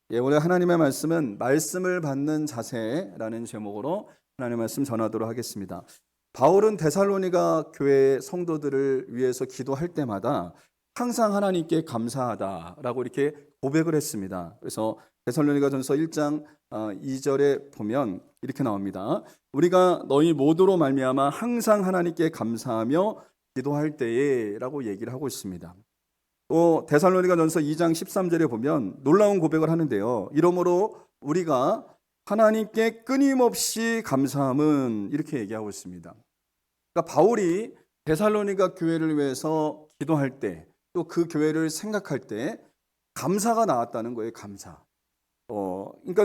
오늘 하나님의 말씀은 말씀을 받는 자세라는 제목으로 하나님의 말씀 전하도록 하겠습니다. 바울은 데살로니가 교회 성도들을 위해서 기도할 때마다 항상 하나님께 감사하다라고 이렇게 고백을 했습니다. 그래서 데살로니가전서 1장 2절에 보면 이렇게 나옵니다. 우리가 너희 모두로 말미암아 항상 하나님께 감사하며 기도할 때에라고 얘기를 하고 있습니다. 또 데살로니가전서 2장 13절에 보면 놀라운 고백을 하는데요. 이러므로 우리가 하나님께 끊임없이 감사함은 이렇게 얘기하고 있습니다. 그러니까 바울이 데살로니가 교회를 위해서 기도할 때, 또 그 교회를 생각할 때 감사가 나왔다는 거예요. 감사. 그러니까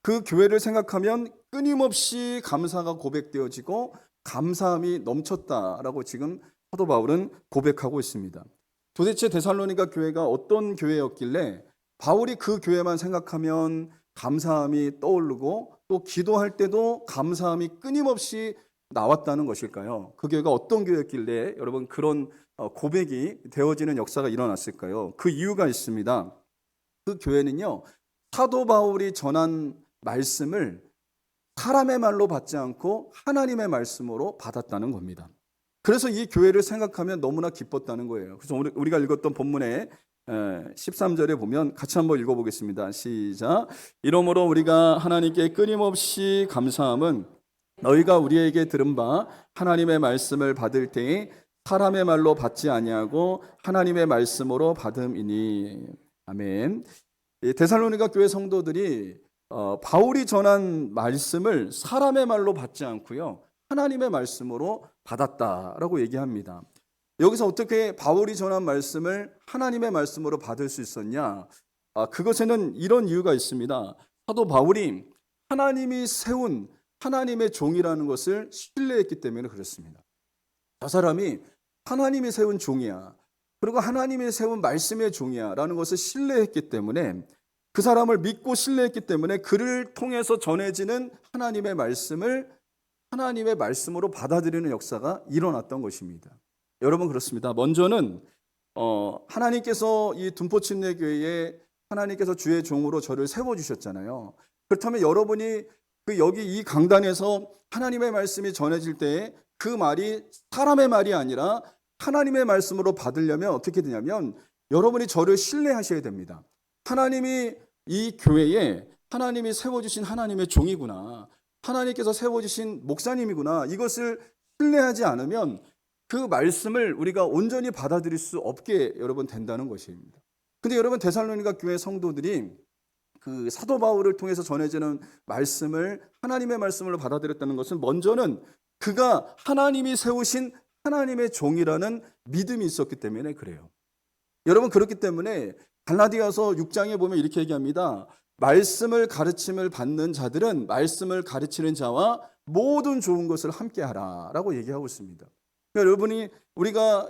그 교회를 생각하면 끊임없이 감사가 고백되어지고 감사함이 넘쳤다라고 지금 사도 바울은 고백하고 있습니다. 도대체 데살로니가 교회가 어떤 교회였길래 바울이 그 교회만 생각하면 감사함이 떠오르고 또 기도할 때도 감사함이 끊임없이 나왔다는 것일까요? 그 교회가 어떤 교회였길래 여러분 그런 고백이 되어지는 역사가 일어났을까요? 그 이유가 있습니다. 그 교회는요, 사도 바울이 전한 말씀을 사람의 말로 받지 않고 하나님의 말씀으로 받았다는 겁니다. 그래서 이 교회를 생각하면 너무나 기뻤다는 거예요. 그래서 오늘 우리가 읽었던 본문의 13절에 보면 같이 한번 읽어보겠습니다. 시작. 이러므로 우리가 하나님께 끊임없이 감사함은 너희가 우리에게 들은 바 하나님의 말씀을 받을 때에 사람의 말로 받지 아니하고 하나님의 말씀으로 받음이니. 아멘. 데살로니가 교회 성도들이 바울이 전한 말씀을 사람의 말로 받지 않고요, 하나님의 말씀으로 받았다라고 얘기합니다. 여기서 어떻게 바울이 전한 말씀을 하나님의 말씀으로 받을 수 있었냐? 그것에는 이런 이유가 있습니다. 사도 바울이 하나님이 세운 하나님의 종이라는 것을 신뢰했기 때문에 그렇습니다. 저 사람이 하나님이 세운 종이야, 그리고 하나님이 세운 말씀의 종이야 라는 것을 신뢰했기 때문에, 그 사람을 믿고 신뢰했기 때문에 그를 통해서 전해지는 하나님의 말씀을 하나님의 말씀으로 받아들이는 역사가 일어났던 것입니다. 여러분 그렇습니다. 먼저는 하나님께서 이 둔포침례교회에 하나님께서 주의 종으로 저를 세워주셨잖아요. 그렇다면 여러분이 여기 이 강단에서 하나님의 말씀이 전해질 때에 그 말이 사람의 말이 아니라 하나님의 말씀으로 받으려면 어떻게 되냐면 여러분이 저를 신뢰하셔야 됩니다. 하나님이 이 교회에 하나님이 세워주신 하나님의 종이구나, 하나님께서 세워주신 목사님이구나, 이것을 신뢰하지 않으면 그 말씀을 우리가 온전히 받아들일 수 없게 여러분 된다는 것입니다. 근데 여러분 데살로니가 교회 성도들이 그 사도 바울을 통해서 전해지는 말씀을 하나님의 말씀으로 받아들였다는 것은 먼저는 그가 하나님이 세우신 하나님의 종이라는 믿음이 있었기 때문에 그래요. 여러분 그렇기 때문에 갈라디아서 6장에 보면 이렇게 얘기합니다. 말씀을 가르침을 받는 자들은 말씀을 가르치는 자와 모든 좋은 것을 함께 하라 라고 얘기하고 있습니다. 그러니까 여러분이 우리가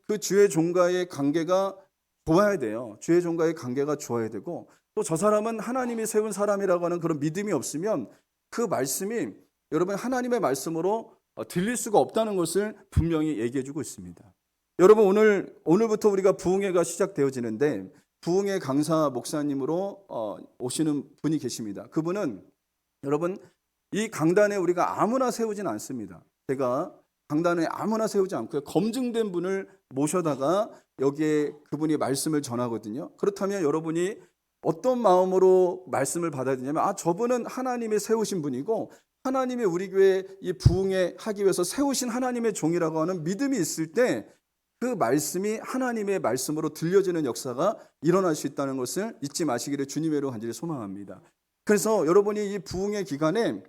그 주의 종과의 관계가 좋아야 돼요. 주의 종과의 관계가 좋아야 되고, 또 저 사람은 하나님이 세운 사람이라고 하는 그런 믿음이 없으면 그 말씀이 여러분 하나님의 말씀으로 들릴 수가 없다는 것을 분명히 얘기해 주고 있습니다. 여러분 오늘부터 우리가 부흥회가 시작되어지는데 부흥회 강사 목사님으로 오시는 분이 계십니다. 그분은 여러분 이 강단에 우리가 아무나 세우진 않습니다. 제가 강단에 아무나 세우지 않고요, 검증된 분을 모셔다가 여기에 그분이 말씀을 전하거든요. 그렇다면 여러분이 어떤 마음으로 말씀을 받아야 되냐면 저분은 하나님이 세우신 분이고 하나님이 우리 교회 이 부흥회 하기 위해서 세우신 하나님의 종이라고 하는 믿음이 있을 때 그 말씀이 하나님의 말씀으로 들려지는 역사가 일어날 수 있다는 것을 잊지 마시기를 주님의 이름으로 간절히 소망합니다. 그래서 여러분이 이 부흥회 기간에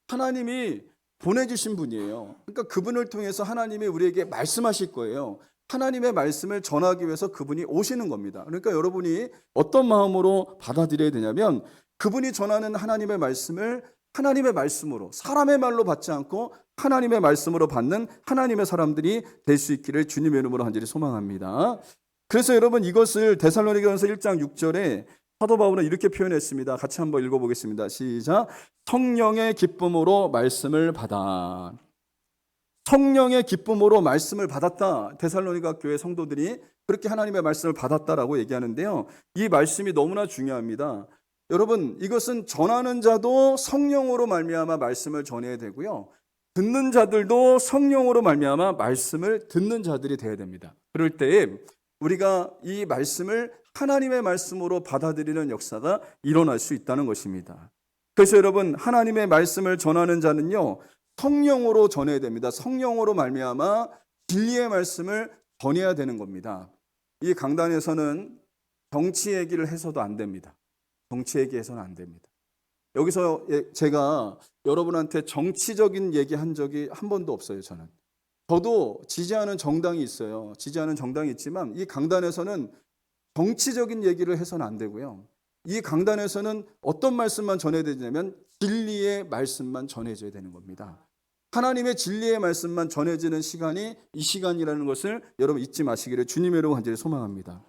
하나님이 보내주신 분이에요. 그러니까 그분을 통해서 하나님이 우리에게 말씀하실 거예요. 하나님의 말씀을 전하기 위해서 그분이 오시는 겁니다. 그러니까 여러분이 어떤 마음으로 받아들여야 되냐면 그분이 전하는 하나님의 말씀을 하나님의 말씀으로, 사람의 말로 받지 않고 하나님의 말씀으로 받는 하나님의 사람들이 될 수 있기를 주님의 이름으로 간절히 소망합니다. 그래서 여러분 이것을 데살로니가전서 1장 6절에 사도 바울은 이렇게 표현했습니다. 같이 한번 읽어보겠습니다. 시작. 성령의 기쁨으로 말씀을 받아. 성령의 기쁨으로 말씀을 받았다. 데살로니가 교회 성도들이 그렇게 하나님의 말씀을 받았다라고 얘기하는데요. 이 말씀이 너무나 중요합니다. 여러분, 이것은 전하는 자도 성령으로 말미암아 말씀을 전해야 되고요. 듣는 자들도 성령으로 말미암아 말씀을 듣는 자들이 되어야 됩니다. 그럴 때에 우리가 이 말씀을 하나님의 말씀으로 받아들이는 역사가 일어날 수 있다는 것입니다. 그래서 여러분, 하나님의 말씀을 전하는 자는요, 성령으로 전해야 됩니다. 성령으로 말미암아 진리의 말씀을 전해야 되는 겁니다. 이 강단에서는 정치 얘기를 해서도 안 됩니다. 정치 얘기해서는 안 됩니다. 여기서 제가 여러분한테 정치적인 얘기 한 적이 한 번도 없어요. 저도 지지하는 정당이 있어요. 지지하는 정당이 있지만 이 강단에서는 정치적인 얘기를 해서는 안 되고요. 이 강단에서는 어떤 말씀만 전해야 되냐면 진리의 말씀만 전해져야 되는 겁니다. 하나님의 진리의 말씀만 전해지는 시간이 이 시간이라는 것을 여러분 잊지 마시기를 주님의 이름으로 간절히 소망합니다.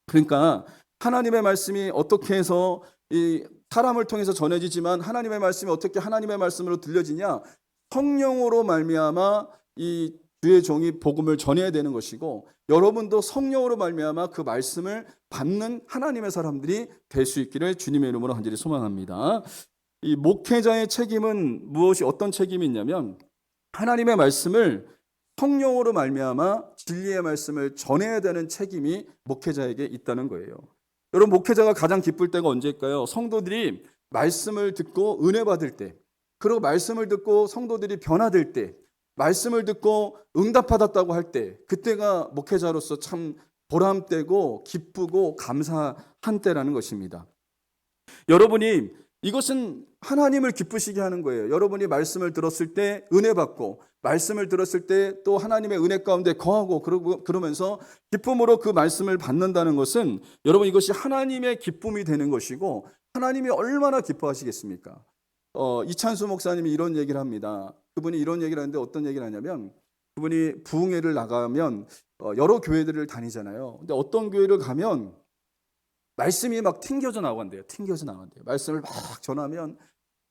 그러니까 하나님의 말씀이 어떻게 해서 이 사람을 통해서 전해지지만 하나님의 말씀이 어떻게 하나님의 말씀으로 들려지냐? 성령으로 말미암아 이 주의 종이 복음을 전해야 되는 것이고, 여러분도 성령으로 말미암아 그 말씀을 받는 하나님의 사람들이 될 수 있기를 주님의 이름으로 간절히 소망합니다. 이 목회자의 책임은 어떤 책임이 있냐면 하나님의 말씀을 성령으로 말미암아 진리의 말씀을 전해야 되는 책임이 목회자에게 있다는 거예요. 여러분, 목회자가 가장 기쁠 때가 언제일까요? 성도들이 말씀을 듣고 은혜 받을 때, 그리고 말씀을 듣고 성도들이 변화될 때, 말씀을 듣고 응답받았다고 할 때, 그때가 목회자로서 참 보람되고 기쁘고 감사한 때라는 것입니다. 여러분이 이것은 하나님을 기쁘시게 하는 거예요. 여러분이 말씀을 들었을 때 은혜 받고, 말씀을 들었을 때 또 하나님의 은혜 가운데 거하고 그러면서 기쁨으로 그 말씀을 받는다는 것은 여러분 이것이 하나님의 기쁨이 되는 것이고, 하나님이 얼마나 기뻐하시겠습니까? 이찬수 목사님이 이런 얘기를 합니다. 그분이 이런 얘기를 하는데 어떤 얘기를 하냐면, 그분이 부흥회를 나가면 여러 교회들을 다니잖아요. 근데 어떤 교회를 가면 말씀이 막 튕겨져 나간대요. 말씀을 막 전하면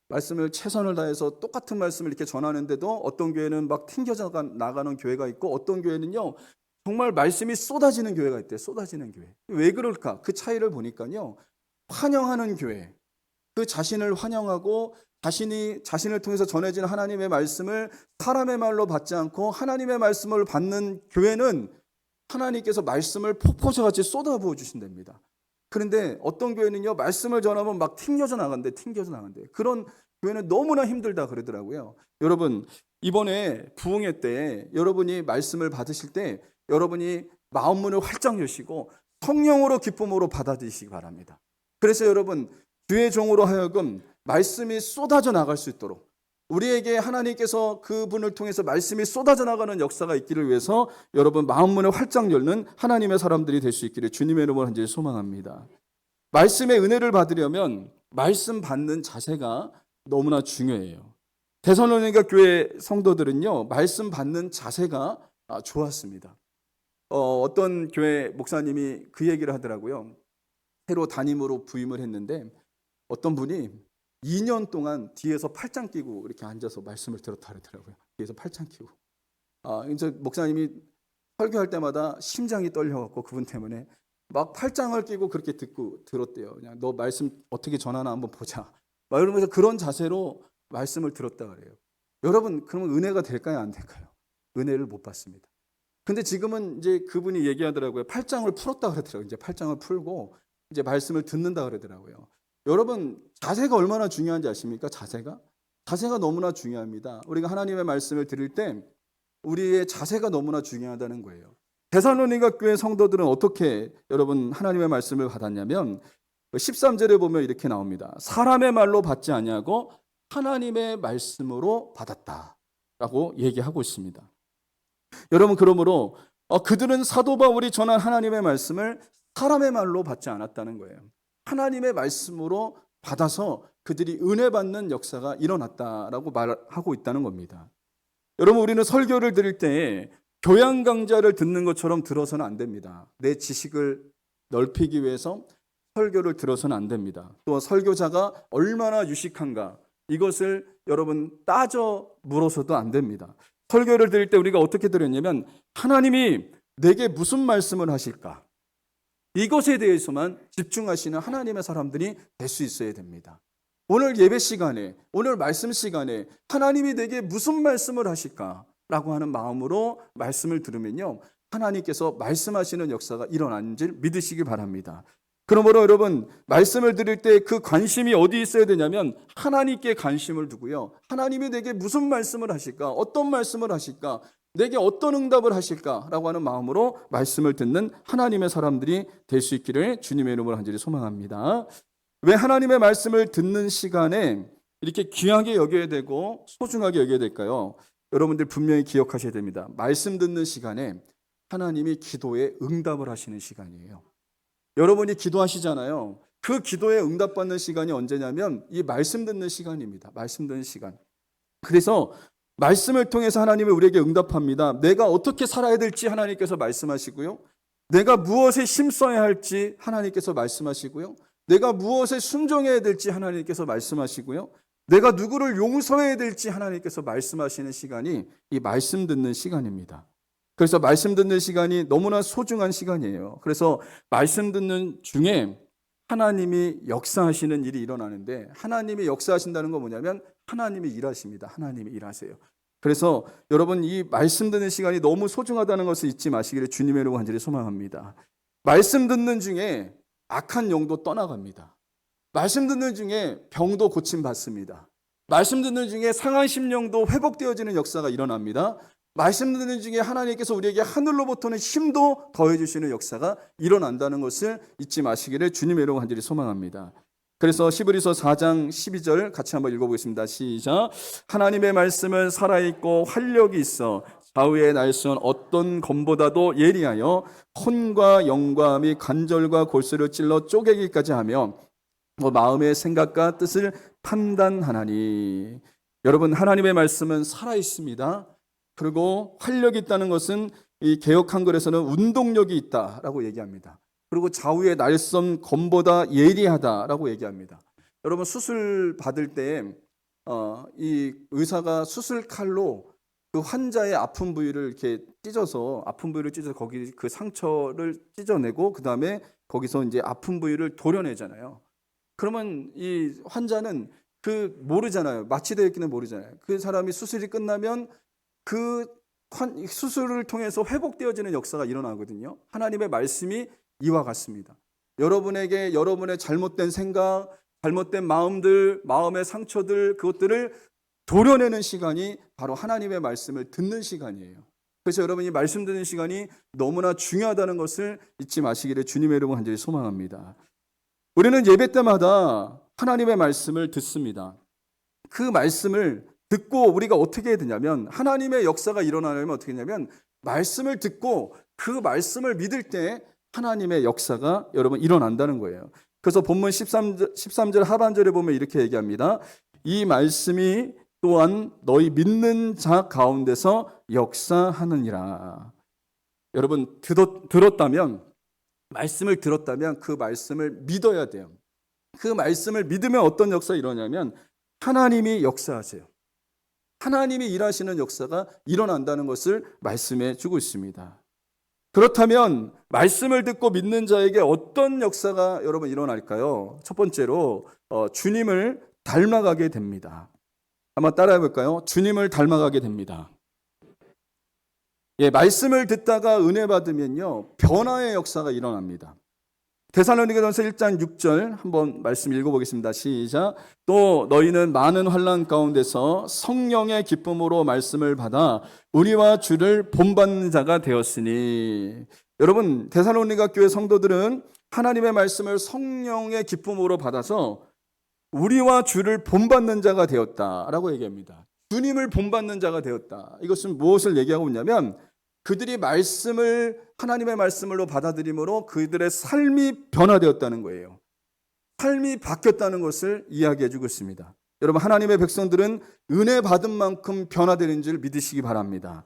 말씀을 최선을 다해서 똑같은 말씀을 이렇게 전하는데도 어떤 교회는 막 튕겨져 나가는 교회가 있고, 어떤 교회는요 정말 말씀이 쏟아지는 교회가 있대요. 쏟아지는 교회. 왜 그럴까? 그 차이를 보니까요, 환영하는 교회, 그 자신을 환영하고 자신을 통해서 전해진 하나님의 말씀을 사람의 말로 받지 않고 하나님의 말씀을 받는 교회는 하나님께서 말씀을 폭포수같이 쏟아부어 주신답니다. 그런데 어떤 교회는요, 말씀을 전하면 막 튕겨져 나간대. 그런 교회는 너무나 힘들다 그러더라고요. 여러분, 이번에 부흥회 때 여러분이 말씀을 받으실 때 여러분이 마음문을 활짝 여시고 성령으로 기쁨으로 받아들이시기 바랍니다. 그래서 여러분, 주의 종으로 하여금 말씀이 쏟아져 나갈 수 있도록, 우리에게 하나님께서 그분을 통해서 말씀이 쏟아져 나가는 역사가 있기를 위해서 여러분 마음문을 활짝 열는 하나님의 사람들이 될 수 있기를 주님의 이름으로 간절히 소망합니다. 말씀의 은혜를 받으려면 말씀 받는 자세가 너무나 중요해요. 데살로니가 교회 성도들은요, 말씀 받는 자세가 좋았습니다. 어떤 교회 목사님이 그 얘기를 하더라고요. 새로 담임으로 부임을 했는데 어떤 분이 2년 동안 뒤에서 팔짱 끼고 이렇게 앉아서 말씀을 들었다 그러더라고요. 뒤에서 팔짱 끼고. 이제 목사님이 설교할 때마다 심장이 떨려갖고 그분 때문에 막 팔짱을 끼고 그렇게 들었대요. 그냥 너 말씀 어떻게 전하나 한번 보자. 막 이러면서 그런 자세로 말씀을 들었다 그래요. 여러분, 그러면 은혜가 될까요, 안 될까요? 은혜를 못 받습니다. 근데 지금은 이제 그분이 얘기하더라고요. 팔짱을 풀었다 그러더라고요. 이제 팔짱을 풀고 이제 말씀을 듣는다 그러더라고요. 여러분, 자세가 얼마나 중요한지 아십니까? 자세가 너무나 중요합니다. 우리가 하나님의 말씀을 들을 때 우리의 자세가 너무나 중요하다는 거예요. 데살로니가 교회 성도들은 어떻게 여러분 하나님의 말씀을 받았냐면 13절에 보면 이렇게 나옵니다. 사람의 말로 받지 아니하고 하나님의 말씀으로 받았다라고 얘기하고 있습니다. 여러분, 그러므로 그들은 사도 바울이 전한 하나님의 말씀을 사람의 말로 받지 않았다는 거예요. 하나님의 말씀으로 받아서 그들이 은혜 받는 역사가 일어났다라고 말하고 있다는 겁니다. 여러분, 우리는 설교를 들을 때 교양 강좌를 듣는 것처럼 들어서는 안 됩니다. 내 지식을 넓히기 위해서 설교를 들어서는 안 됩니다. 또 설교자가 얼마나 유식한가, 이것을 여러분 따져 물어서도 안 됩니다. 설교를 들을 때 우리가 어떻게 들었냐면 하나님이 내게 무슨 말씀을 하실까? 이것에 대해서만 집중하시는 하나님의 사람들이 될 수 있어야 됩니다. 오늘 예배 시간에, 오늘 말씀 시간에 하나님이 내게 무슨 말씀을 하실까라고 하는 마음으로 말씀을 들으면요, 하나님께서 말씀하시는 역사가 일어나는 줄 믿으시기 바랍니다. 그러므로 여러분, 말씀을 드릴 때 그 관심이 어디 있어야 되냐면 하나님께 관심을 두고요, 하나님이 내게 무슨 말씀을 하실까, 어떤 말씀을 하실까, 내게 어떤 응답을 하실까라고 하는 마음으로 말씀을 듣는 하나님의 사람들이 될 수 있기를 주님의 이름으로 간절히 소망합니다. 왜 하나님의 말씀을 듣는 시간에 이렇게 귀하게 여겨야 되고 소중하게 여겨야 될까요? 여러분들 분명히 기억하셔야 됩니다. 말씀 듣는 시간에 하나님이 기도에 응답을 하시는 시간이에요. 여러분이 기도하시잖아요. 그 기도에 응답받는 시간이 언제냐면 이 말씀 듣는 시간입니다. 말씀 듣는 시간. 그래서 말씀을 통해서 하나님이 우리에게 응답합니다. 내가 어떻게 살아야 될지 하나님께서 말씀하시고요, 내가 무엇에 힘써야 할지 하나님께서 말씀하시고요, 내가 무엇에 순종해야 될지 하나님께서 말씀하시고요, 내가 누구를 용서해야 될지 하나님께서 말씀하시는 시간이 이 말씀 듣는 시간입니다. 그래서 말씀 듣는 시간이 너무나 소중한 시간이에요. 그래서 말씀 듣는 중에 하나님이 역사하시는 일이 일어나는데, 하나님이 역사하신다는 건 뭐냐면 하나님이 일하십니다. 하나님이 일하세요. 그래서 여러분, 이 말씀 듣는 시간이 너무 소중하다는 것을 잊지 마시기를 주님의 이름으로 간절히 소망합니다. 말씀 듣는 중에 악한 영도 떠나갑니다. 말씀 듣는 중에 병도 고침받습니다. 말씀 듣는 중에 상한 심령도 회복되어지는 역사가 일어납니다. 말씀 듣는 중에 하나님께서 우리에게 하늘로부터는 힘도 더해주시는 역사가 일어난다는 것을 잊지 마시기를 주님의 이름으로 간절히 소망합니다. 그래서 시브리서 4장 12절 같이 한번 읽어보겠습니다. 시작. 하나님의 말씀은 살아있고 활력이 있어 좌우의 날선 어떤 검보다도 예리하여 혼과 영과 및 관절과 골수를 찔러 쪼개기까지 하며 마음의 생각과 뜻을 판단하나니. 여러분, 하나님의 말씀은 살아있습니다. 그리고 활력이 있다는 것은 이 개역 한글에서는 운동력이 있다라고 얘기합니다. 그리고 좌우의 날선 검보다 예리하다라고 얘기합니다. 여러분, 수술 받을 때 이 의사가 수술 칼로 그 환자의 아픈 부위를 이렇게 찢어서 거기 그 상처를 찢어내고 그 다음에 거기서 이제 아픈 부위를 도려내잖아요. 그러면 이 환자는 그 모르잖아요. 마취되어 있기는 모르잖아요. 그 사람이 수술이 끝나면 그 수술을 통해서 회복되어지는 역사가 일어나거든요. 하나님의 말씀이 이와 같습니다. 여러분에게 여러분의 잘못된 생각, 잘못된 마음들, 마음의 상처들, 그것들을 도려내는 시간이 바로 하나님의 말씀을 듣는 시간이에요. 그래서 여러분이 말씀 듣는 시간이 너무나 중요하다는 것을 잊지 마시기를 주님의 이름으로 간절히 소망합니다. 우리는 예배 때마다 하나님의 말씀을 듣습니다. 그 말씀을 듣고 우리가 어떻게 해야 되냐면, 하나님의 역사가 일어나려면 어떻게 하냐면 말씀을 듣고 그 말씀을 믿을 때 하나님의 역사가 여러분 일어난다는 거예요. 그래서 본문 13절 하반절에 보면 이렇게 얘기합니다. 이 말씀이 또한 너희 믿는 자 가운데서 역사하느니라. 여러분, 들었다면, 말씀을 들었다면 그 말씀을 믿어야 돼요. 그 말씀을 믿으면 어떤 역사가 일어나냐면 하나님이 역사하세요. 하나님이 일하시는 역사가 일어난다는 것을 말씀해 주고 있습니다. 그렇다면 말씀을 듣고 믿는 자에게 어떤 역사가 여러분 일어날까요? 첫 번째로 주님을 닮아가게 됩니다. 한번 따라해 볼까요? 주님을 닮아가게 됩니다. 예, 말씀을 듣다가 은혜 받으면요, 변화의 역사가 일어납니다. 데살로니가전서 1장 6절 한번 말씀 읽어보겠습니다. 시작. 또 너희는 많은 환난 가운데서 성령의 기쁨으로 말씀을 받아 우리와 주를 본받는 자가 되었으니. 여러분, 데살로니가 교회 성도들은 하나님의 말씀을 성령의 기쁨으로 받아서 우리와 주를 본받는 자가 되었다라고 얘기합니다. 주님을 본받는 자가 되었다. 이것은 무엇을 얘기하고 있냐면 그들이 하나님의 말씀으로 받아들임으로 그들의 삶이 변화되었다는 거예요. 삶이 바뀌었다는 것을 이야기해 주고 있습니다. 여러분, 하나님의 백성들은 은혜 받은 만큼 변화되는 줄 믿으시기 바랍니다.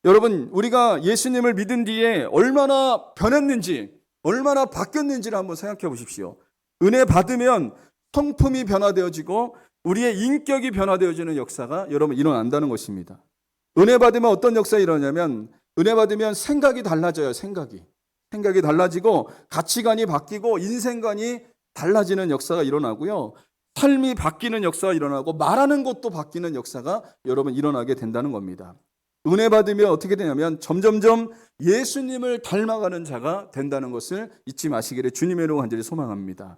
여러분, 우리가 예수님을 믿은 뒤에 얼마나 변했는지, 얼마나 바뀌었는지를 한번 생각해 보십시오. 은혜 받으면 성품이 변화되어지고 우리의 인격이 변화되어지는 역사가 여러분 일어난다는 것입니다. 은혜 받으면 어떤 역사가 일어나냐면, 은혜 받으면 생각이 달라져요. 생각이. 생각이 달라지고 가치관이 바뀌고 인생관이 달라지는 역사가 일어나고요. 삶이 바뀌는 역사가 일어나고 말하는 것도 바뀌는 역사가 여러분 일어나게 된다는 겁니다. 은혜 받으면 어떻게 되냐면 점점점 예수님을 닮아가는 자가 된다는 것을 잊지 마시기를 주님의 이름으로 간절히 소망합니다.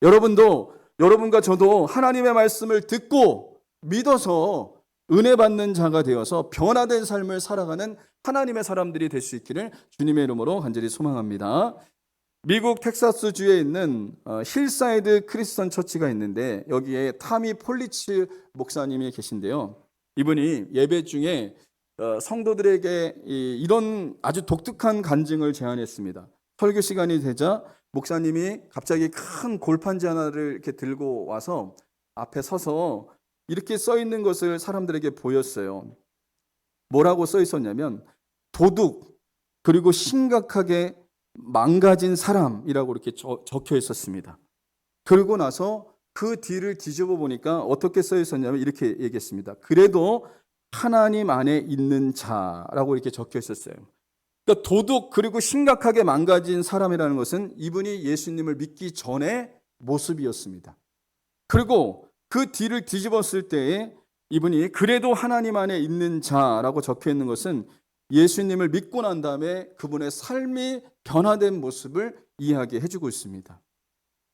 여러분도, 여러분과 저도 하나님의 말씀을 듣고 믿어서 은혜 받는 자가 되어서 변화된 삶을 살아가는 하나님의 사람들이 될 수 있기를 주님의 이름으로 간절히 소망합니다. 미국 텍사스주에 있는 힐사이드 크리스천 처치가 있는데 여기에 타미 폴리츠 목사님이 계신데요. 이분이 예배 중에 성도들에게 이런 아주 독특한 간증을 제안했습니다. 설교 시간이 되자 목사님이 갑자기 큰 골판지 하나를 이렇게 들고 와서 앞에 서서 이렇게 써 있는 것을 사람들에게 보였어요. 뭐라고 써 있었냐면 도둑 그리고 심각하게 망가진 사람이라고 이렇게 적혀 있었습니다. 그러고 나서 그 뒤를 뒤집어 보니까 어떻게 써 있었냐면 이렇게 얘기했습니다. 그래도 하나님 안에 있는 자라고 이렇게 적혀 있었어요. 그러니까 도둑 그리고 심각하게 망가진 사람이라는 것은 이분이 예수님을 믿기 전의 모습이었습니다. 그리고 그 뒤를 뒤집었을 때에 이분이 그래도 하나님 안에 있는 자라고 적혀 있는 것은 예수님을 믿고 난 다음에 그분의 삶이 변화된 모습을 이야기해 주고 있습니다.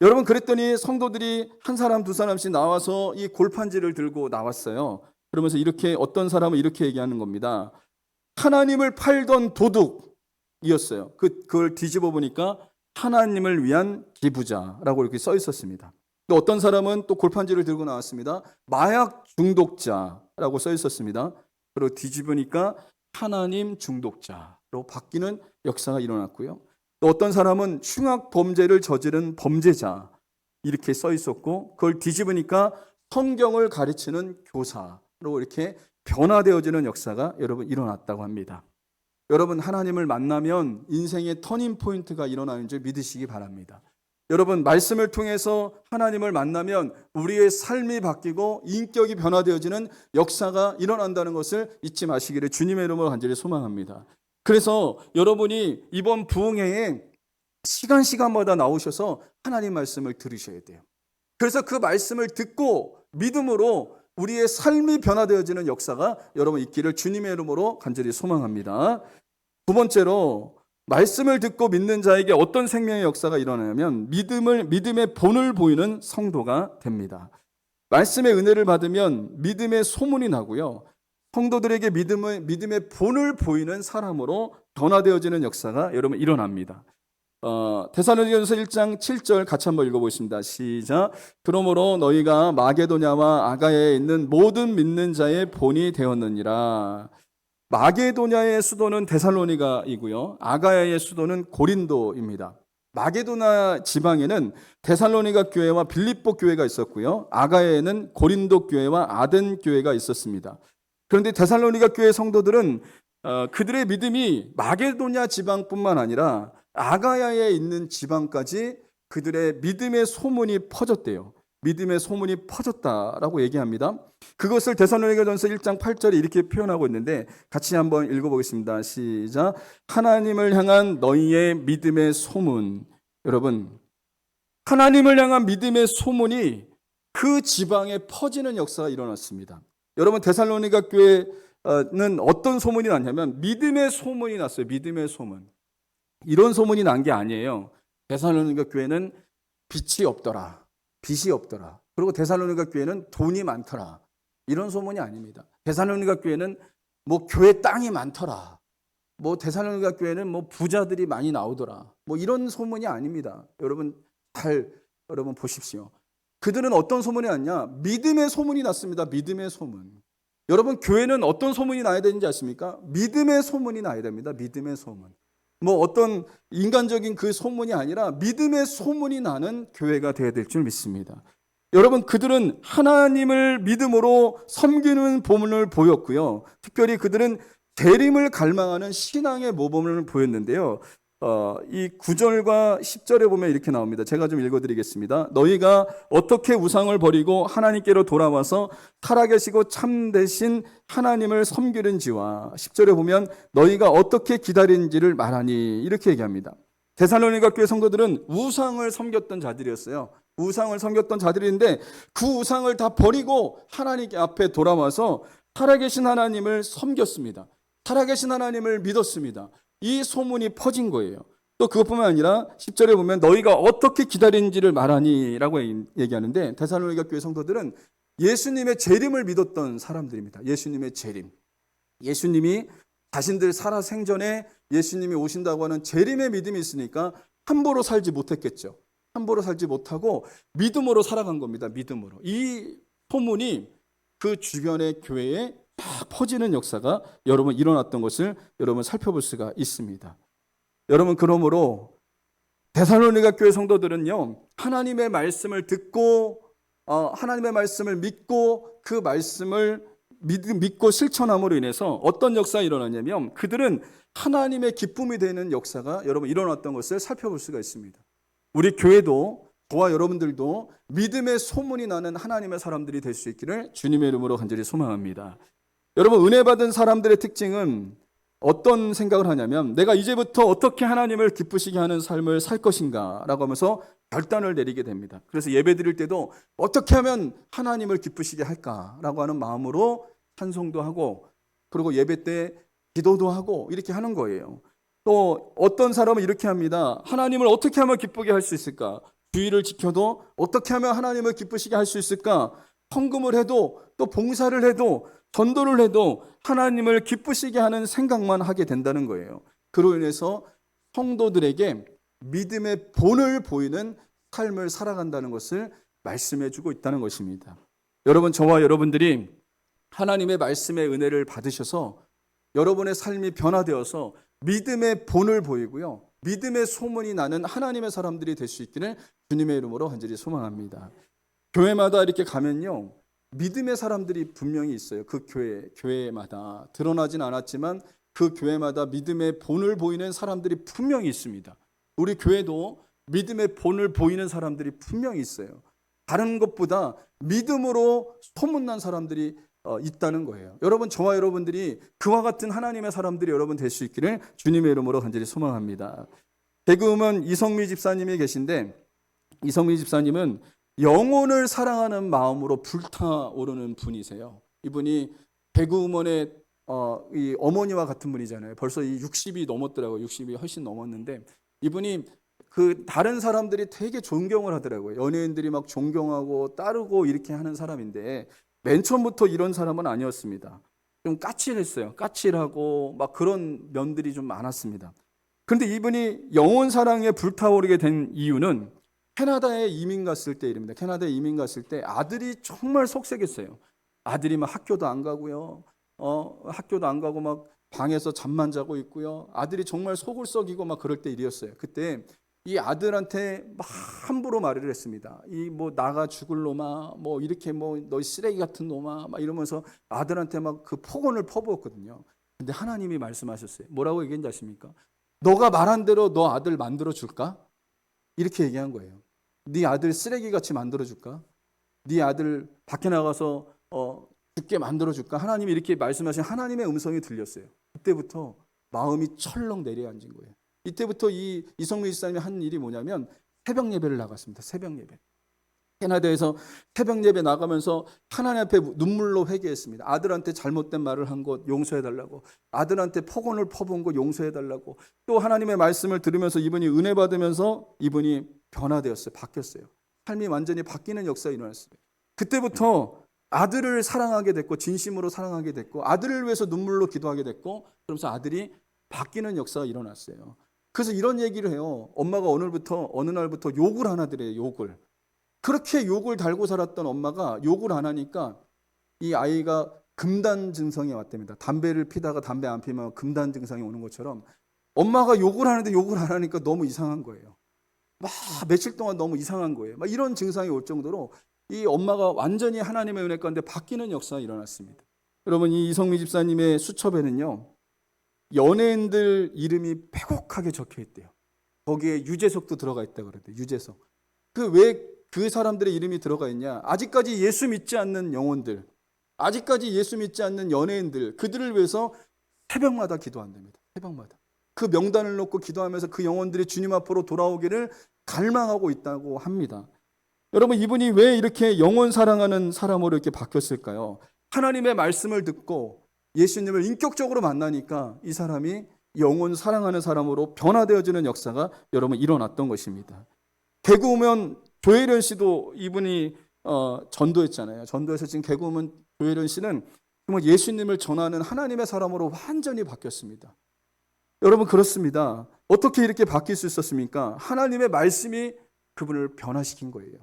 여러분, 그랬더니 성도들이 한 사람 두 사람씩 나와서 이 골판지를 들고 나왔어요. 그러면서 이렇게 어떤 사람은 이렇게 얘기하는 겁니다. 하나님을 팔던 도둑이었어요. 그걸 뒤집어 보니까 하나님을 위한 기부자라고 이렇게 써 있었습니다. 또 어떤 사람은 또 골판지를 들고 나왔습니다. 마약 중독자라고 써 있었습니다. 그리고 뒤집으니까 하나님 중독자로 바뀌는 역사가 일어났고요. 또 어떤 사람은 흉악 범죄를 저지른 범죄자 이렇게 써 있었고 그걸 뒤집으니까 성경을 가르치는 교사로 이렇게 변화되어지는 역사가 여러분 일어났다고 합니다. 여러분, 하나님을 만나면 인생의 터닝 포인트가 일어나는 줄 믿으시기 바랍니다. 여러분, 말씀을 통해서 하나님을 만나면 우리의 삶이 바뀌고 인격이 변화되어지는 역사가 일어난다는 것을 잊지 마시기를 주님의 이름으로 간절히 소망합니다. 그래서 여러분이 이번 부흥회에 시간마다 나오셔서 하나님 말씀을 들으셔야 돼요. 그래서 그 말씀을 듣고 믿음으로 우리의 삶이 변화되어지는 역사가 여러분 있기를 주님의 이름으로 간절히 소망합니다. 두 번째로 말씀을 듣고 믿는 자에게 어떤 생명의 역사가 일어나냐면 믿음의 본을 보이는 성도가 됩니다. 말씀의 은혜를 받으면 믿음의 소문이 나고요. 성도들에게 믿음의 본을 보이는 사람으로 변화되어지는 역사가 여러분 일어납니다. 데살로니가전서 1장 7절 같이 한번 읽어보겠습니다. 시작. 그러므로 너희가 마게도냐와 아가야에 있는 모든 믿는 자의 본이 되었느니라. 마게도냐의 수도는 데살로니가이고요. 아가야의 수도는 고린도입니다. 마게도나 지방에는 데살로니가 교회와 빌립보 교회가 있었고요. 아가야에는 고린도 교회와 아덴 교회가 있었습니다. 그런데 데살로니가 교회 성도들은 그들의 믿음이 마게도냐 지방뿐만 아니라 아가야에 있는 지방까지 그들의 믿음의 소문이 퍼졌대요. 믿음의 소문이 퍼졌다라고 얘기합니다. 그것을 데살로니가전서 1장 8절에 이렇게 표현하고 있는데 같이 한번 읽어보겠습니다. 시작. 하나님을 향한 너희의 믿음의 소문. 여러분, 하나님을 향한 믿음의 소문이 그 지방에 퍼지는 역사가 일어났습니다. 여러분, 데살로니가 교회는 어떤 소문이 났냐면 믿음의 소문이 났어요. 믿음의 소문. 이런 소문이 난 게 아니에요. 데살로니가 교회는 빛이 없더라. 빛이 없더라. 그리고 데살로니가 교회는 돈이 많더라. 이런 소문이 아닙니다. 데살로니가 교회는 뭐 교회 땅이 많더라. 뭐 데살로니가 교회는 뭐 부자들이 많이 나오더라. 뭐 이런 소문이 아닙니다. 여러분 여러분 보십시오. 그들은 어떤 소문이 났냐? 믿음의 소문이 났습니다. 믿음의 소문. 여러분, 교회는 어떤 소문이 나야 되는지 아십니까? 믿음의 소문이 나야 됩니다. 믿음의 소문. 뭐 어떤 인간적인 그 소문이 아니라 믿음의 소문이 나는 교회가 되어야 될 줄 믿습니다. 여러분, 그들은 하나님을 믿음으로 섬기는 본을 보였고요. 특별히 그들은 재림을 갈망하는 신앙의 모범을 보였는데요. 이 9절과 10절에 보면 이렇게 나옵니다. 제가 좀 읽어드리겠습니다. 너희가 어떻게 우상을 버리고 하나님께로 돌아와서 살아계시고 참되신 하나님을 섬기는지와 10절에 보면 너희가 어떻게 기다리는지를 말하니 이렇게 얘기합니다. 데살로니가 교회 성도들은 우상을 섬겼던 자들이었어요. 우상을 섬겼던 자들인데 그 우상을 다 버리고 하나님 앞에 돌아와서 살아계신 하나님을 섬겼습니다. 살아계신 하나님을 믿었습니다. 이 소문이 퍼진 거예요. 또 그것뿐만 아니라 10절에 보면 너희가 어떻게 기다리는지를 말하니 라고 얘기하는데 데살로니가 교회 성도들은 예수님의 재림을 믿었던 사람들입니다. 예수님의 재림. 예수님이 자신들 살아 생전에 예수님이 오신다고 하는 재림의 믿음이 있으니까 함부로 살지 못했겠죠. 함부로 살지 못하고 믿음으로 살아간 겁니다. 믿음으로. 이 소문이 그 주변의 교회에 막 퍼지는 역사가 여러분 일어났던 것을 여러분 살펴볼 수가 있습니다. 여러분 그러므로 데살로니가 교회 성도들은요 하나님의 말씀을 듣고 하나님의 말씀을 믿고 그 말씀을 믿고 실천함으로 인해서 어떤 역사가 일어나냐면 그들은 하나님의 기쁨이 되는 역사가 여러분 일어났던 것을 살펴볼 수가 있습니다. 우리 교회도 저와 여러분들도 믿음의 소문이 나는 하나님의 사람들이 될 수 있기를 주님의 이름으로 간절히 소망합니다. 여러분 은혜 받은 사람들의 특징은 어떤 생각을 하냐면 내가 이제부터 어떻게 하나님을 기쁘시게 하는 삶을 살 것인가 라고 하면서 결단을 내리게 됩니다. 그래서 예배 드릴 때도 어떻게 하면 하나님을 기쁘시게 할까라고 하는 마음으로 찬송도 하고 그리고 예배 때 기도도 하고 이렇게 하는 거예요. 또 어떤 사람은 이렇게 합니다. 하나님을 어떻게 하면 기쁘게 할 수 있을까? 주의를 지켜도 어떻게 하면 하나님을 기쁘시게 할 수 있을까? 헌금을 해도 또 봉사를 해도 전도를 해도 하나님을 기쁘시게 하는 생각만 하게 된다는 거예요. 그로 인해서 성도들에게 믿음의 본을 보이는 삶을 살아간다는 것을 말씀해 주고 있다는 것입니다. 여러분 저와 여러분들이 하나님의 말씀의 은혜를 받으셔서 여러분의 삶이 변화되어서 믿음의 본을 보이고요. 믿음의 소문이 나는 하나님의 사람들이 될 수 있기를 주님의 이름으로 간절히 소망합니다. 교회마다 이렇게 가면요. 믿음의 사람들이 분명히 있어요. 그 교회마다 드러나진 않았지만 그 교회마다 믿음의 본을 보이는 사람들이 분명히 있습니다. 우리 교회도 믿음의 본을 보이는 사람들이 분명히 있어요. 다른 것보다 믿음으로 소문난 사람들이 있다는 거예요. 여러분 저와 여러분들이 그와 같은 하나님의 사람들이 여러분 될 수 있기를 주님의 이름으로 간절히 소망합니다. 개그우먼 이성미 집사님이 계신데 이성미 집사님은 영혼을 사랑하는 마음으로 불타오르는 분이세요. 이분이 개그우먼의 이 어머니와 같은 분이잖아요. 벌써 이 60이 넘었더라고요. 60이 훨씬 넘었는데 이분이 그 다른 사람들이 되게 존경을 하더라고요. 연예인들이 막 존경하고 따르고 이렇게 하는 사람인데 맨 처음부터 이런 사람은 아니었습니다. 좀 까칠했어요. 까칠하고 막 그런 면들이 좀 많았습니다. 그런데 이분이 영혼 사랑에 불타오르게 된 이유는 캐나다에 이민 갔을 때 일입니다. 캐나다에 이민 갔을 때 아들이 정말 속색했어요. 아들이 막 학교도 안 가고요. 학교도 안 가고 막 방에서 잠만 자고 있고요. 아들이 정말 속을 썩이고 막 그럴 때 일이었어요. 그때 이 아들한테 막 함부로 말을 했습니다. 이 뭐 나가 죽을 놈아, 뭐 이렇게 뭐 너 쓰레기 같은 놈아, 막 이러면서 아들한테 막 그 폭언을 퍼부었거든요. 근데 하나님이 말씀하셨어요. 뭐라고 얘기했는지 아십니까? 너가 말한 대로 너 아들 만들어 줄까? 이렇게 얘기한 거예요. 네 아들 쓰레기 같이 만들어 줄까? 네 아들 밖에 나가서 죽게 만들어 줄까? 하나님이 이렇게 말씀하신 하나님의 음성이 들렸어요. 그때부터 마음이 철렁 내려앉은 거예요. 이때부터 이성미 집사님이 한 일이 뭐냐면 새벽 예배를 나갔습니다. 새벽 예배. 캐나다에서 새벽 예배 나가면서 하나님 앞에 눈물로 회개했습니다. 아들한테 잘못된 말을 한 것 용서해달라고, 아들한테 폭언을 퍼부은 것 용서해달라고, 또 하나님의 말씀을 들으면서 이분이 은혜 받으면서 이분이 변화되었어요. 바뀌었어요. 삶이 완전히 바뀌는 역사가 일어났어요. 그때부터 아들을 사랑하게 됐고 진심으로 사랑하게 됐고 아들을 위해서 눈물로 기도하게 됐고 그러면서 아들이 바뀌는 역사가 일어났어요. 그래서 이런 얘기를 해요. 엄마가 어느 날부터 욕을 하나 드려요. 욕을. 그렇게 욕을 달고 살았던 엄마가 욕을 안 하니까 이 아이가 금단 증상이 왔답니다. 담배를 피다가 담배 안 피면 금단 증상이 오는 것처럼 엄마가 욕을 하는데 욕을 안 하니까 너무 이상한 거예요. 막 며칠 동안 너무 이상한 거예요. 막 이런 증상이 올 정도로 이 엄마가 완전히 하나님의 은혜 가운데 바뀌는 역사가 일어났습니다. 여러분 이 이성미 집사님의 수첩에는요. 연예인들 이름이 빼곡하게 적혀 있대요. 거기에 유재석도 들어가 있다고 그랬대요. 유재석. 왜 그 사람들의 이름이 들어가 있냐? 아직까지 예수 믿지 않는 영혼들, 아직까지 예수 믿지 않는 연예인들, 그들을 위해서 새벽마다 기도한답니다. 새벽마다. 그 명단을 놓고 기도하면서 그 영혼들이 주님 앞으로 돌아오기를 갈망하고 있다고 합니다. 여러분, 이분이 왜 이렇게 영혼 사랑하는 사람으로 이렇게 바뀌었을까요? 하나님의 말씀을 듣고 예수님을 인격적으로 만나니까 이 사람이 영혼 사랑하는 사람으로 변화되어지는 역사가 여러분 일어났던 것입니다. 개그 오면 조혜련 씨도 이분이 전도했잖아요. 전도해서 지금 개그 오면 조혜련 씨는 정말 예수님을 전하는 하나님의 사람으로 완전히 바뀌었습니다. 여러분, 그렇습니다. 어떻게 이렇게 바뀔 수 있었습니까? 하나님의 말씀이 그분을 변화시킨 거예요.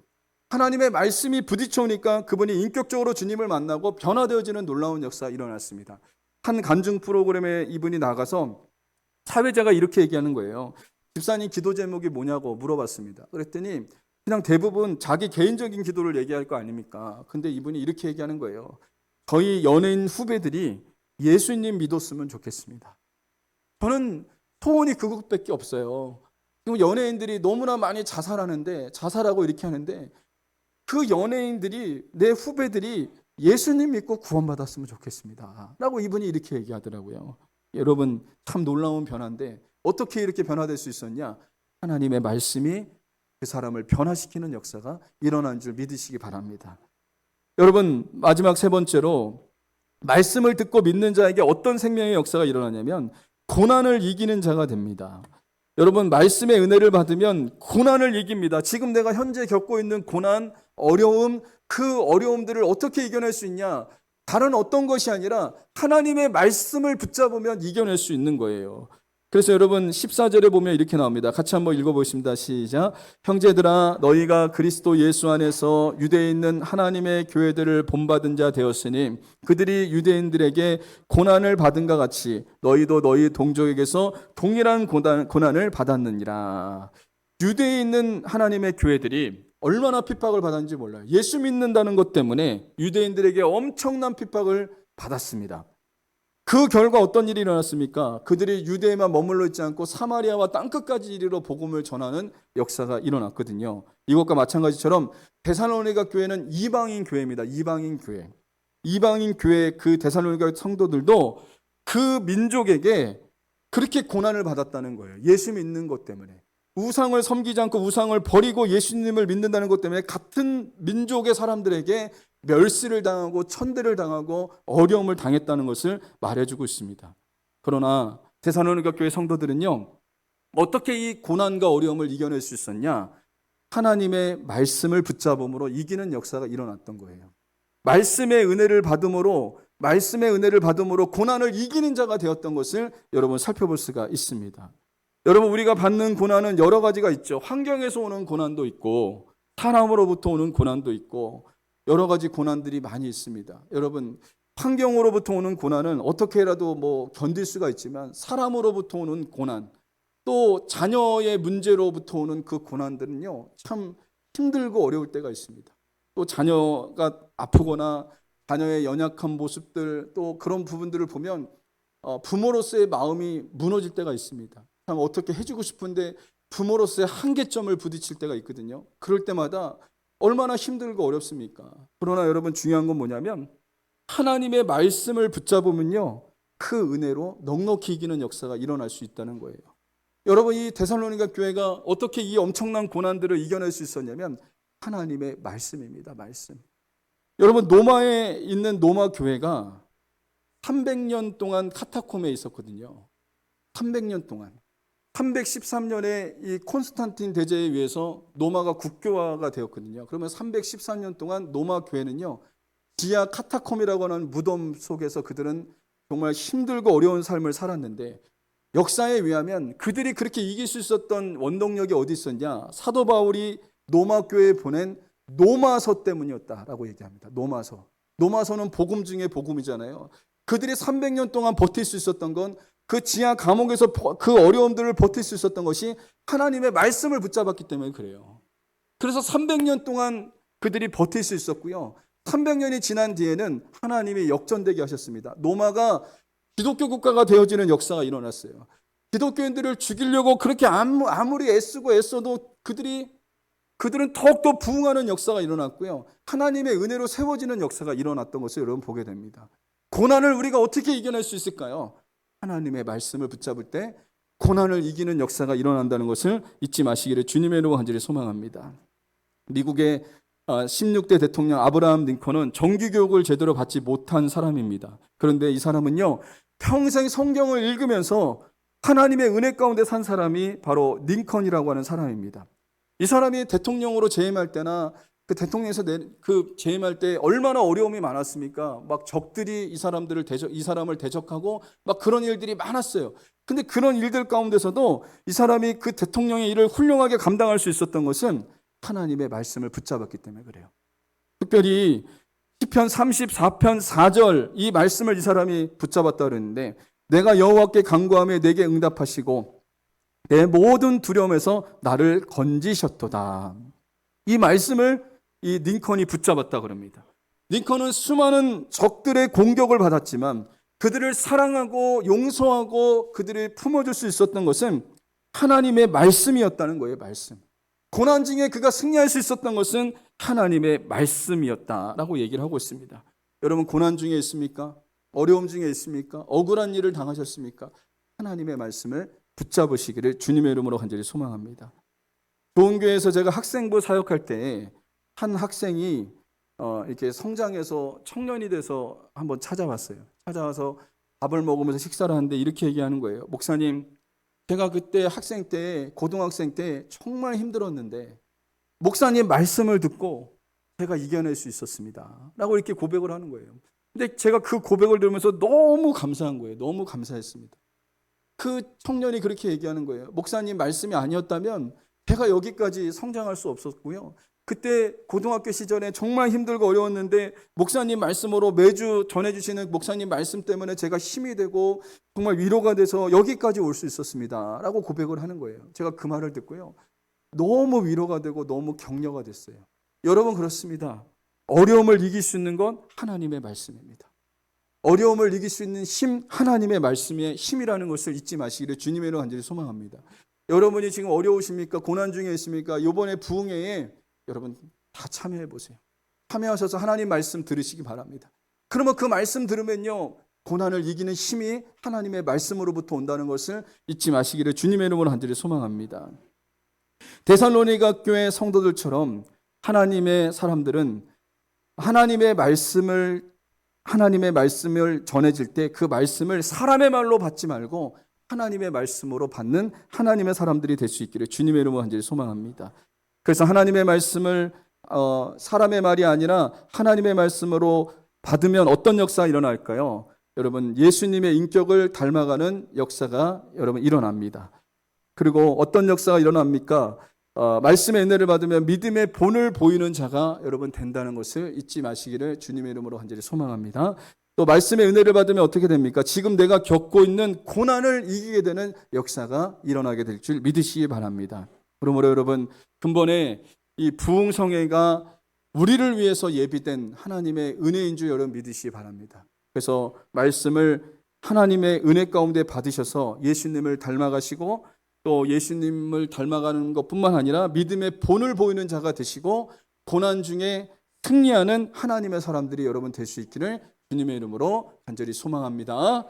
하나님의 말씀이 부딪혀오니까 그분이 인격적으로 주님을 만나고 변화되어지는 놀라운 역사가 일어났습니다. 한 간증 프로그램에 이분이 나가서 사회자가 이렇게 얘기하는 거예요. 집사님 기도 제목이 뭐냐고 물어봤습니다. 그랬더니 그냥 대부분 자기 개인적인 기도를 얘기할 거 아닙니까? 근데 이분이 이렇게 얘기하는 거예요. 저희 연예인 후배들이 예수님 믿었으면 좋겠습니다. 저는 소원이 그것밖에 없어요. 지금 연예인들이 너무나 많이 자살하고 이렇게 하는데 그 연예인들이, 내 후배들이 예수님 믿고 구원받았으면 좋겠습니다 라고 이분이 이렇게 얘기하더라고요. 여러분, 참 놀라운 변화인데 어떻게 이렇게 변화될 수 있었냐? 하나님의 말씀이 그 사람을 변화시키는 역사가 일어난 줄 믿으시기 바랍니다. 여러분, 마지막 세 번째로 말씀을 듣고 믿는 자에게 어떤 생명의 역사가 일어나냐면 고난을 이기는 자가 됩니다. 여러분, 말씀의 은혜를 받으면 고난을 이깁니다. 지금 내가 현재 겪고 있는 고난, 어려움, 그 어려움들을 어떻게 이겨낼 수 있냐? 다른 어떤 것이 아니라 하나님의 말씀을 붙잡으면 이겨낼 수 있는 거예요. 그래서 여러분 14절에 보면 이렇게 나옵니다. 같이 한번 읽어보겠습니다. 시작. 형제들아, 너희가 그리스도 예수 안에서 유대에 있는 하나님의 교회들을 본받은 자 되었으니 그들이 유대인들에게 고난을 받은 것 같이 너희도 너희 동족에게서 동일한 고난을 받았느니라. 유대에 있는 하나님의 교회들이 얼마나 핍박을 받았는지 몰라요. 예수 믿는다는 것 때문에 유대인들에게 엄청난 핍박을 받았습니다. 그 결과 어떤 일이 일어났습니까? 그들이 유대에만 머물러 있지 않고 사마리아와 땅끝까지 이르러 복음을 전하는 역사가 일어났거든요. 이것과 마찬가지처럼 데살로니가 교회는 이방인 교회입니다. 이방인 교회. 이방인 교회 그 데살로니가 성도들도 그 민족에게 그렇게 고난을 받았다는 거예요. 예수 믿는 것 때문에. 우상을 섬기지 않고 우상을 버리고 예수님을 믿는다는 것 때문에 같은 민족의 사람들에게 멸시를 당하고 천대를 당하고 어려움을 당했다는 것을 말해주고 있습니다. 그러나 데살로니가 교회 성도들은요, 어떻게 이 고난과 어려움을 이겨낼 수 있었냐? 하나님의 말씀을 붙잡음으로 이기는 역사가 일어났던 거예요. 말씀의 은혜를 받음으로 고난을 이기는 자가 되었던 것을 여러분 살펴볼 수가 있습니다. 여러분, 우리가 받는 고난은 여러 가지가 있죠. 환경에서 오는 고난도 있고 사람으로부터 오는 고난도 있고 여러 가지 고난들이 많이 있습니다. 여러분, 환경으로부터 오는 고난은 어떻게라도 견딜 수가 있지만 사람으로부터 오는 고난, 또 자녀의 문제로부터 오는 그 고난들은요, 참 힘들고 어려울 때가 있습니다. 또 자녀가 아프거나 자녀의 연약한 모습들, 또 그런 부분들을 보면 부모로서의 마음이 무너질 때가 있습니다. 참 어떻게 해주고 싶은데 부모로서의 한계점을 부딪힐 때가 있거든요. 그럴 때마다 얼마나 힘들고 어렵습니까? 그러나 여러분, 중요한 건 뭐냐면 하나님의 말씀을 붙잡으면요, 그 은혜로 넉넉히 이기는 역사가 일어날 수 있다는 거예요. 여러분, 이 데살로니가 교회가 어떻게 이 엄청난 고난들을 이겨낼 수 있었냐면 하나님의 말씀입니다. 말씀. 여러분, 로마에 있는 로마 교회가 300년 동안 카타콤에 있었거든요. 300년 동안. 313년에 이 콘스탄틴 대제에 의해서 로마가 국교화가 되었거든요. 그러면 313년 동안 로마 교회는요, 지하 카타콤이라고 하는 무덤 속에서 그들은 정말 힘들고 어려운 삶을 살았는데, 역사에 의하면 그들이 그렇게 이길 수 있었던 원동력이 어디 있었냐? 사도 바울이 로마 교회에 보낸 로마서 때문이었다라고 얘기합니다. 로마서는 복음 중에 복음이잖아요. 그들이 300년 동안 버틸 수 있었던 건, 그 지하 감옥에서 그 어려움들을 버틸 수 있었던 것이 하나님의 말씀을 붙잡았기 때문에 그래요. 그래서 300년 동안 그들이 버틸 수 있었고요. 300년이 지난 뒤에는 하나님이 역전되게 하셨습니다. 로마가 기독교 국가가 되어지는 역사가 일어났어요. 기독교인들을 죽이려고 그렇게 아무리 애써도 그들은 더욱더 부흥하는 역사가 일어났고요. 하나님의 은혜로 세워지는 역사가 일어났던 것을 여러분 보게 됩니다. 고난을 우리가 어떻게 이겨낼 수 있을까요? 하나님의 말씀을 붙잡을 때 고난을 이기는 역사가 일어난다는 것을 잊지 마시기를 주님의 이름으로 간절히 소망합니다. 미국의 16대 대통령 아브라함 링컨은 정규교육을 제대로 받지 못한 사람입니다. 그런데 이 사람은요, 평생 성경을 읽으면서 하나님의 은혜 가운데 산 사람이 바로 링컨이라고 하는 사람입니다. 이 사람이 대통령으로 재임할 때나 그 대통령에서 재임할 때 얼마나 어려움이 많았습니까? 막 적들이 이 사람을 대적하고 막 그런 일들이 많았어요. 근데 그런 일들 가운데서도 이 사람이 그 대통령의 일을 훌륭하게 감당할 수 있었던 것은 하나님의 말씀을 붙잡았기 때문에 그래요. 특별히 시편 34편 4절 이 말씀을 이 사람이 붙잡았다 그랬는데, 내가 여호와께 간구하며 내게 응답하시고 내 모든 두려움에서 나를 건지셨도다. 이 말씀을 이 링컨이 붙잡았다 그럽니다. 링컨은 수많은 적들의 공격을 받았지만 그들을 사랑하고 용서하고 그들을 품어줄 수 있었던 것은 하나님의 말씀이었다는 거예요. 말씀. 고난 중에 그가 승리할 수 있었던 것은 하나님의 말씀이었다라고 얘기를 하고 있습니다. 여러분, 고난 중에 있습니까? 어려움 중에 있습니까? 억울한 일을 당하셨습니까? 하나님의 말씀을 붙잡으시기를 주님의 이름으로 간절히 소망합니다. 좋은 교회에서 제가 학생부 사역할 때 한 학생이 이렇게 성장해서 청년이 돼서 한번 찾아왔어요. 찾아와서 밥을 먹으면서 식사를 하는데 이렇게 얘기하는 거예요. 목사님, 제가 그때 학생 때, 고등학생 때 정말 힘들었는데 목사님 말씀을 듣고 제가 이겨낼 수 있었습니다. 라고 이렇게 고백을 하는 거예요. 근데 제가 그 고백을 들으면서 너무 감사한 거예요. 너무 감사했습니다. 그 청년이 그렇게 얘기하는 거예요. 목사님 말씀이 아니었다면 제가 여기까지 성장할 수 없었고요. 그때 고등학교 시절에 정말 힘들고 어려웠는데 목사님 말씀으로 매주 전해주시는 목사님 말씀 때문에 제가 힘이 되고 정말 위로가 돼서 여기까지 올 수 있었습니다. 라고 고백을 하는 거예요. 제가 그 말을 듣고요, 너무 위로가 되고 너무 격려가 됐어요. 여러분, 그렇습니다. 어려움을 이길 수 있는 건 하나님의 말씀입니다. 어려움을 이길 수 있는 힘, 하나님의 말씀의 힘이라는 것을 잊지 마시기를 주님의 이름으로 간절히 소망합니다. 여러분이 지금 어려우십니까? 고난 중에 있습니까? 이번에 부흥회에 여러분 다 참여해 보세요. 참여하셔서 하나님 말씀 들으시기 바랍니다. 그러면 그 말씀 들으면요, 고난을 이기는 힘이 하나님의 말씀으로부터 온다는 것을 잊지 마시기를 주님의 이름으로 간절히 소망합니다. 데살로니가 교회 성도들처럼 하나님의 사람들은 하나님의 말씀을 전해질 때 그 말씀을 사람의 말로 받지 말고 하나님의 말씀으로 받는 하나님의 사람들이 될 수 있기를 주님의 이름으로 간절히 소망합니다. 그래서 하나님의 말씀을 사람의 말이 아니라 하나님의 말씀으로 받으면 어떤 역사가 일어날까요? 여러분, 예수님의 인격을 닮아가는 역사가 여러분 일어납니다. 그리고 어떤 역사가 일어납니까? 말씀의 은혜를 받으면 믿음의 본을 보이는 자가 여러분 된다는 것을 잊지 마시기를 주님의 이름으로 간절히 소망합니다. 또 말씀의 은혜를 받으면 어떻게 됩니까? 지금 내가 겪고 있는 고난을 이기게 되는 역사가 일어나게 될 줄 믿으시기 바랍니다. 그러므로 여러분, 근본에 이 부흥성회가 우리를 위해서 예비된 하나님의 은혜인 줄 여러분 믿으시기 바랍니다. 그래서 말씀을 하나님의 은혜 가운데 받으셔서 예수님을 닮아가시고 또 예수님을 닮아가는 것뿐만 아니라 믿음의 본을 보이는 자가 되시고 고난 중에 승리하는 하나님의 사람들이 여러분 될 수 있기를 주님의 이름으로 간절히 소망합니다.